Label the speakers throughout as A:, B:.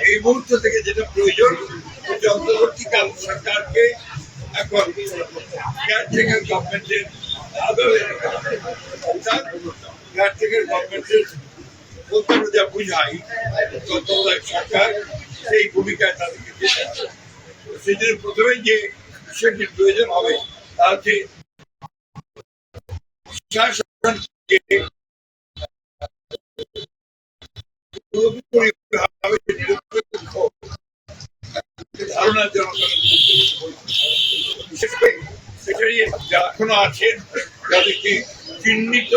A: এই মুহূর্ত থেকে যেটা প্রয়োজন অন্তর্বর্তীকাল সরকারকে এখন কেয়ারটেকার গভর্নমেন্টের বলতে যা বুঝাই তত্ত্বাবধায়ক সরকার সেই ভূমিকায় তাদেরকে যেতে হবে। সেই জন্য প্রথমে যে বিষয়টি প্রয়োজন হবে তা হচ্ছে ধারণার জন্য বিশেষ করে এখনো আছেন যাদেরকে চিহ্নিত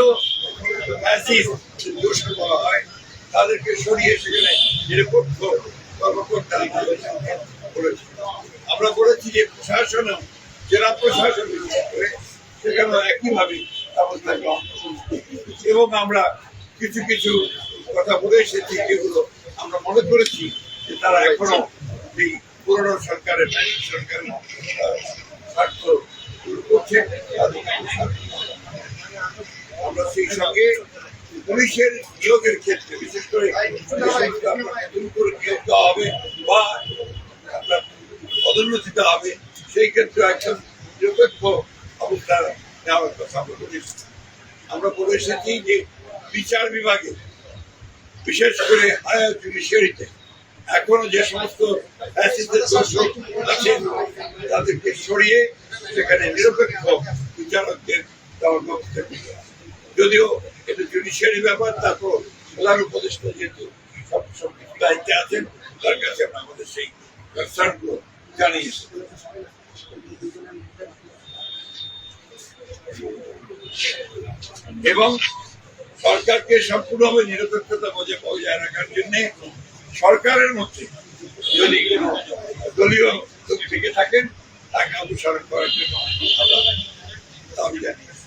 A: দোষী বলা হয় তাদেরকে সরিয়ে সেখানে নিরপেক্ষ কর্মকর্তা করেছে। আমরা বলেছি যে প্রশাসন জেলা প্রশাসন সেখানে একইভাবে ব্যবস্থা গ্রহণ এবং আমরা কিছু কিছু কথা বলে এসেছি যেগুলো আমরা মনে করেছি যে তারা এখনো এই পুরনো সরকারের স্বার্থ করছে। আমরা সেই সঙ্গে পুলিশের নিয়োগের ক্ষেত্রে বিশেষ করে নিয়োগ দেওয়া হবে বা আপনার পদোন্নতি দেওয়া হবে সেই ক্ষেত্রে একজন নিরপেক্ষ অবস্থা নেওয়ার কথা আমরা বলেছি। আমরা বলে এসেছি যে বিচার বিভাগে বিশেষ করে হায়ার জুডিশিয়ারিতে এখনো যে সমস্ত আছেন তাদেরকে সরিয়ে সেখানে নিরপেক্ষ বিচারকদের দেওয়ার ব্যবস্থা করতে হবে। যদিও এটা জুডিশিয়ারি ব্যাপার, তারপর প্রধান উপদেষ্টা যেহেতু সব কিছু দায়িত্বে আছেন তার কাছে আমরা আমাদের সেই কনসার্নগুলো জানিয়েছি। এবং সরকারকে সম্পূর্ণভাবে নিরপেক্ষতা বজায় রাখার জন্য সরকারের মধ্যে যদি দলীয় লোক থেকে থাকেন তাকে অনুসরণ করার জন্য দাবি জানিয়েছি।